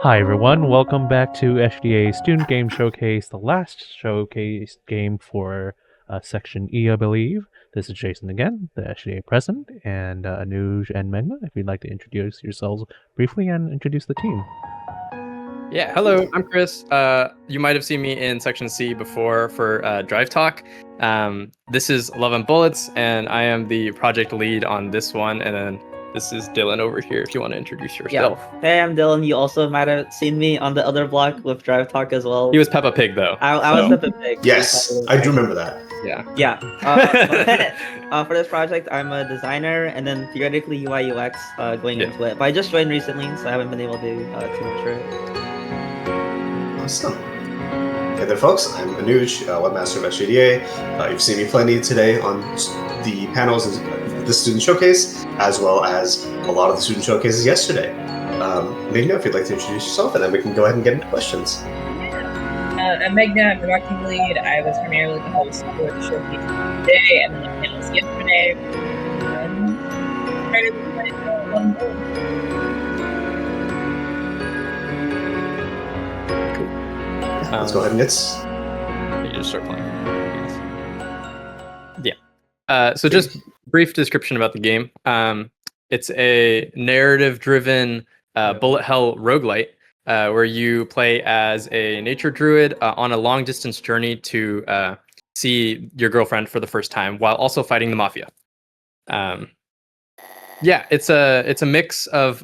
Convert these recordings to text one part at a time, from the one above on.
Hi everyone, welcome back to SGDA Student Game Showcase, the last showcase game for Section E, I believe. This is Jason again, the SGDA president, and Anuj and Megna, if you'd like to introduce yourselves briefly and introduce the team. Yeah, hello, I'm Chris. You might have seen me in Section C before for Drive Talk. This is Love and Bullets, and I am the project lead on this one. And then this is Dylan over here, if you want to introduce yourself. Yeah. Hey, I'm Dylan. You also might have seen me on the other block with Drive Talk as well. He was Peppa Pig, though. I was Peppa Pig. Yes, I do remember that. Yeah. Yeah. For this project, I'm a designer and then theoretically UI UX going into it. But I just joined recently, so I haven't been able to do too much for it. Awesome. Hey there, folks. I'm Anuj, webmaster of SGDA. You've seen me plenty today on the panels and the student showcase, as well as a lot of the student showcases yesterday. Megna, if you'd like to introduce yourself, and then we can go ahead and get into questions. I'm Megna, I'm the marketing lead. I was primarily the host for the showcase today and then the panels yesterday. Started with one goal. Let's go ahead and You just start playing. Yeah. So just brief description about the game. It's a narrative-driven bullet hell roguelite where you play as a nature druid on a long-distance journey to see your girlfriend for the first time while also fighting the mafia. Yeah, it's a mix of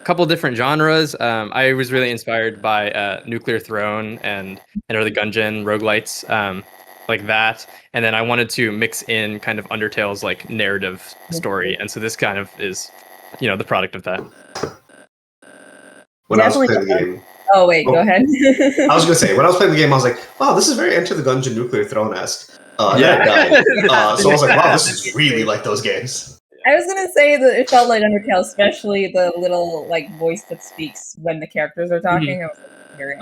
couple different genres. I was really inspired by Nuclear Throne and Enter the Gungeon roguelites like that, and then I wanted to mix in kind of Undertale's like narrative story, and so this kind of is, the product of that. When I was playing the game. Oh wait, go ahead. I was gonna say, when I was playing the game, I was like, "Wow, this is very Enter the Gungeon Nuclear Throne-esque." Yeah. So I was like, "Wow, this is really like those games." I was gonna say that it felt like Undertale, especially the little like voice that speaks when the characters are talking. I was like, very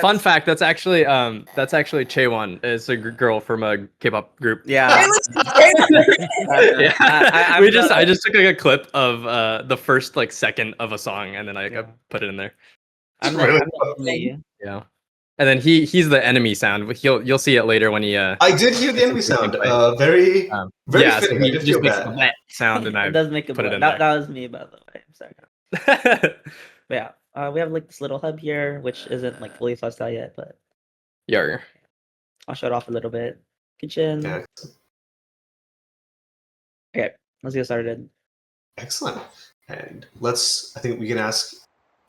Fun fact. That's actually Chaewon. It's a girl from a K-pop group. Yeah. I just took like a clip of the first like second of a song and then I put it in there. I'm Really? Yeah. And then he's the enemy sound. You'll see it later when he. I did hear the enemy sound. Very yeah, fitting. So I did just feel makes that. that sound, and I it does make put it in that there. was me, by the way. I'm sorry. But yeah, we have like this little hub here, which isn't like fully fleshed out yet, but Yarr. I'll show it off a little bit. Kitchen. Yeah. Okay, let's get started. Excellent. And I think we can ask,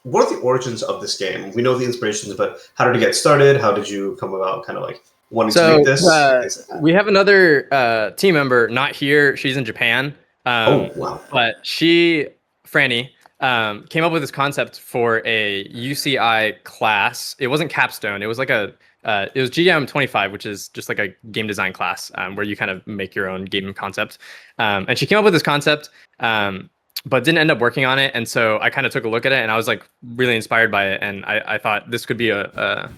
what are the origins of this game? We know the inspirations, but how did it get started? How did you come about kind of like wanting to make this? We have another team member, not here. She's in Japan. Oh, wow. But Franny, came up with this concept for a UCI class. It wasn't Capstone. It was like it was GM 25, which is just like a game design class where you kind of make your own game concept. And she came up with this concept, but didn't end up working on it. And so I kind of took a look at it and I was like really inspired by it. And I thought this could be a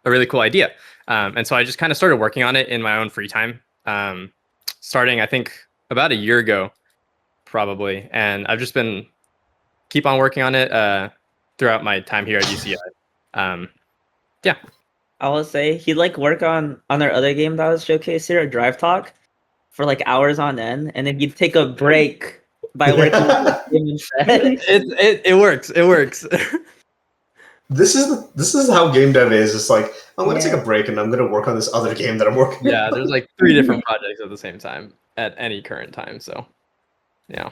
really cool idea. And so I just kind of started working on it in my own free time, starting, I think, about a year ago, probably. And I've just been keep on working on it throughout my time here at UCI. Yeah. I will say he'd like work on our other game that was showcased here at Drive Talk for like hours on end, and then he'd take a break by working on the game instead. It works. It works. This is how game dev is. It's like, I'm going to take a break and I'm going to work on this other game that I'm working on. Yeah, there's like 3 different projects at the same time at any current time. So, yeah.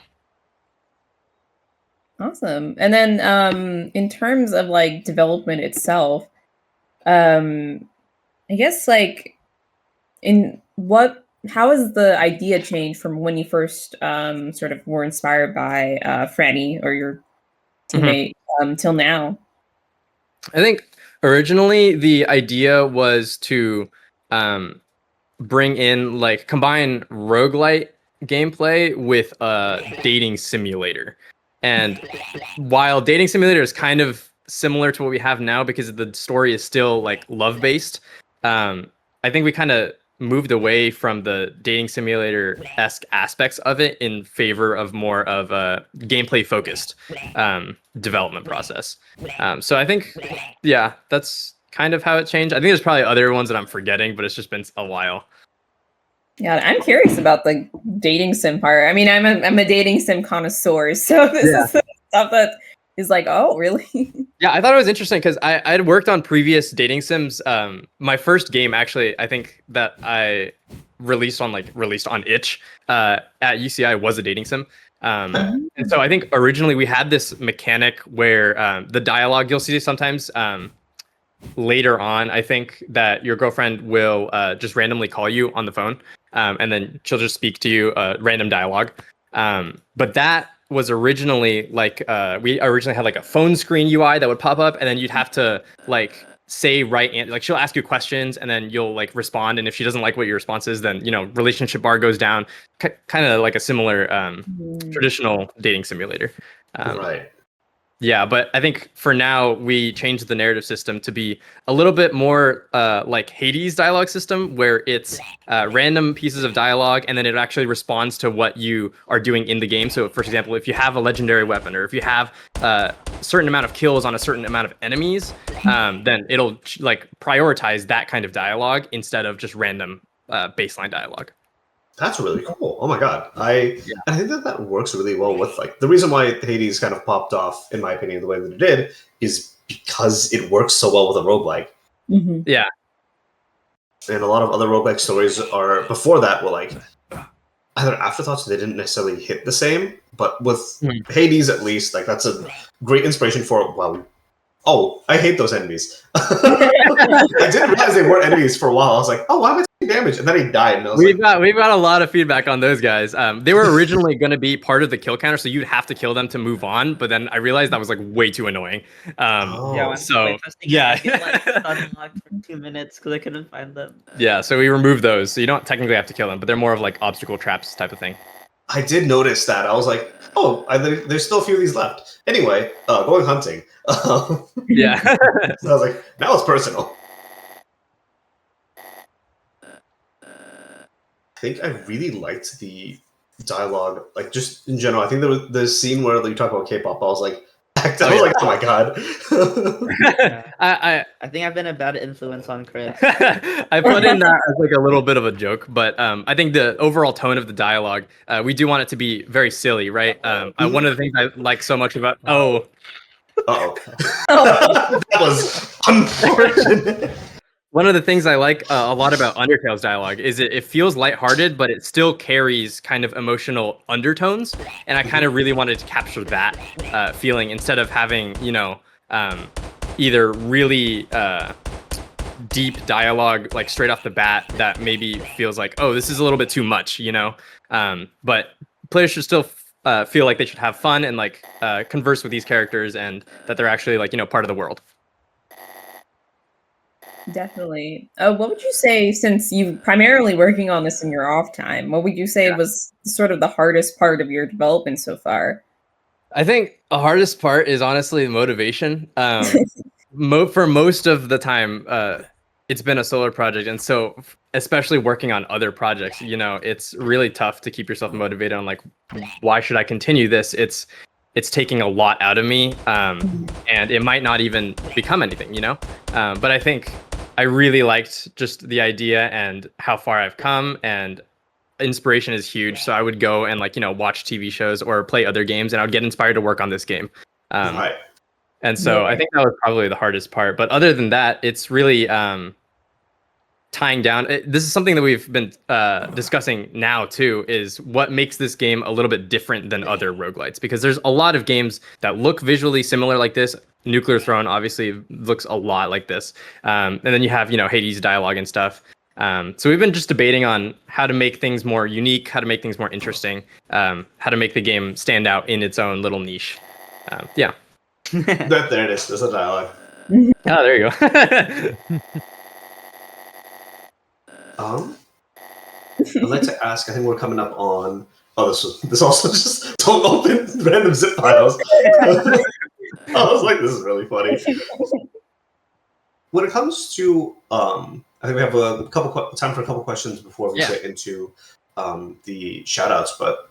Awesome. And then in terms of like development itself, I guess like how has the idea changed from when you first sort of were inspired by Franny or your teammate till now? I think originally the idea was to bring in like combine roguelite gameplay with a dating simulator. And while dating simulator is kind of similar to what we have now because the story is still like love based, I think we kind of moved away from the dating simulator-esque aspects of it in favor of more of a gameplay focused development process. So I think, yeah, that's kind of how it changed. I think there's probably other ones that I'm forgetting, but it's just been a while. Yeah, I'm curious about the dating sim part. I mean, I'm a dating sim connoisseur, so this is the stuff that is like, oh, really? Yeah, I thought it was interesting because I had worked on previous dating sims. My first game, actually, I think that I released on itch at UCI was a dating sim. And so I think originally we had this mechanic where the dialogue you'll see sometimes later on, I think that your girlfriend will just randomly call you on the phone, and then she'll just speak to you random dialogue. But that was originally like we originally had like a phone screen UI that would pop up, and then you'd have to like say like she'll ask you questions, and then you'll like respond, and if she doesn't like what your response is, then relationship bar goes down, kind of like a similar traditional dating simulator. Right. Yeah, but I think for now we changed the narrative system to be a little bit more like Hades dialogue system, where it's random pieces of dialogue, and then it actually responds to what you are doing in the game. So, for example, if you have a legendary weapon, or if you have a certain amount of kills on a certain amount of enemies, then it'll like prioritize that kind of dialogue instead of just random baseline dialogue. That's really cool. Oh my god. I think that works really well with like the reason why Hades kind of popped off, in my opinion, the way that it did is because it works so well with a roguelike. Mm-hmm. Yeah. And a lot of other roguelike stories are before that were like either afterthoughts, they didn't necessarily hit the same. But with Hades at least, like that's a great inspiration for oh, I hate those enemies. I didn't realize they weren't enemies for a while. I was like, oh, why am I taking damage? And then he died. And I was we've got a lot of feedback on those guys. They were originally going to be part of the kill counter, so you'd have to kill them to move on. But then I realized that was like way too annoying. So yeah, unlocked for 2 minutes because I couldn't find them. Yeah, so we removed those, so you don't technically have to kill them, but they're more of like obstacle traps type of thing. I did notice that. I was like, oh, there's still a few of these left. Anyway, going hunting. Yeah. So I was like, now it's personal. I think I really liked the dialogue, like just in general. I think there was the scene where you talk about K-pop. I was like, oh my god. I think I've been a bad influence on Chris. I put in that as like a little bit of a joke, but I think the overall tone of the dialogue, we do want it to be very silly, right? One of the things I like so much about that was unfortunate. One of the things I like a lot about Undertale's dialogue is it feels lighthearted, but it still carries kind of emotional undertones. And I kind of really wanted to capture that feeling instead of having, either really deep dialogue, like straight off the bat, that maybe feels like, oh, this is a little bit too much, But players should still feel like they should have fun and like converse with these characters and that they're actually like, part of the world. Definitely. What would you say, since you're primarily working on this in your off time, what would you say was sort of the hardest part of your development so far? I think the hardest part is honestly motivation. For most of the time, it's been a solo project. And so especially working on other projects, it's really tough to keep yourself motivated on like, why should I continue this? It's taking a lot out of me, and it might not even become anything, But I think I really liked just the idea and how far I've come, and inspiration is huge. So I would go and watch TV shows or play other games, and I would get inspired to work on this game. Right. And so I think that was probably the hardest part. But other than that, it's really tying down. This is something that we've been discussing now too, is what makes this game a little bit different than other roguelites, because there's a lot of games that look visually similar like this. Nuclear Throne obviously looks a lot like this, and then you have Hades dialogue and stuff. So we've been just debating on how to make things more unique, how to make things more interesting, how to make the game stand out in its own little niche. There it is. There's a dialogue. Oh, there you go. I'd like to ask, I think we're coming up on... Oh, this also just... Don't open random zip files. I was like, this is really funny. When it comes to, I I think we have a time for a couple questions before we Yeah. get into the shoutouts. But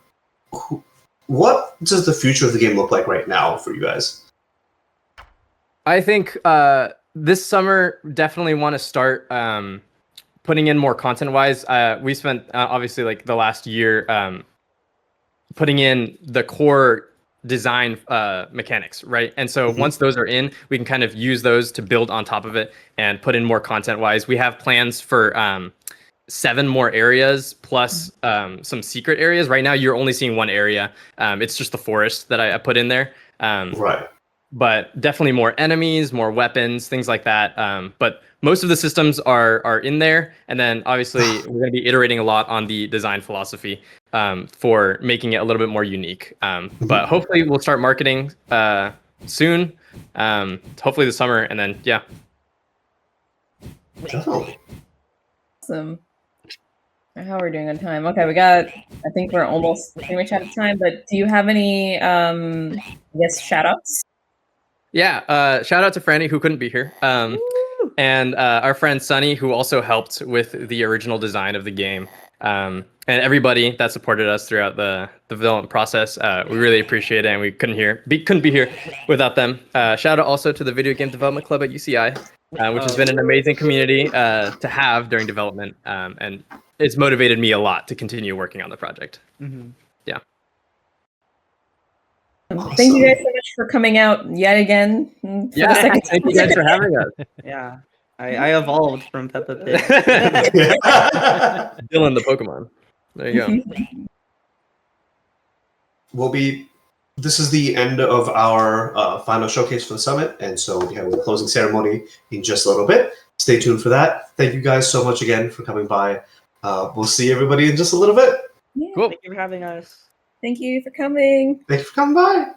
what does the future of the game look like right now for you guys? I think this summer definitely want to start putting in more content wise. We spent obviously like the last year putting in the core design mechanics, right? And so once those are in, we can kind of use those to build on top of it and put in more content wise. We have plans for 7 more areas plus some secret areas. Right now, you're only seeing one area. It's just the forest that I put in there. Right. But definitely more enemies, more weapons, things like that. But most of the systems are in there. And then obviously we're going to be iterating a lot on the design philosophy for making it a little bit more unique. But hopefully we'll start marketing soon. Hopefully this summer. And then, yeah. Definitely. Awesome. How are we doing on time? Okay, I think we're almost pretty much out of time, but do you have any, shout outs? Yeah, shout out to Franny who couldn't be here. And our friend Sunny who also helped with the original design of the game. And everybody that supported us throughout the development process. We really appreciate it, and we couldn't be here without them. Shout out also to the Video Game Development Club at UCI, which has been an amazing community to have during development. And it's motivated me a lot to continue working on the project. Yeah. Awesome. Thank you guys so much for coming out yet again. Yeah, thank you guys for having us. Yeah, I evolved from Peppa Pig. Dylan the Pokemon. There you go. This is the end of our final showcase for the summit, and so we'll be having the closing ceremony in just a little bit. Stay tuned for that. Thank you guys so much again for coming by. We'll see everybody in just a little bit. Yeah, Cool. Thank you for having us. thank you for coming. Thank you for coming by.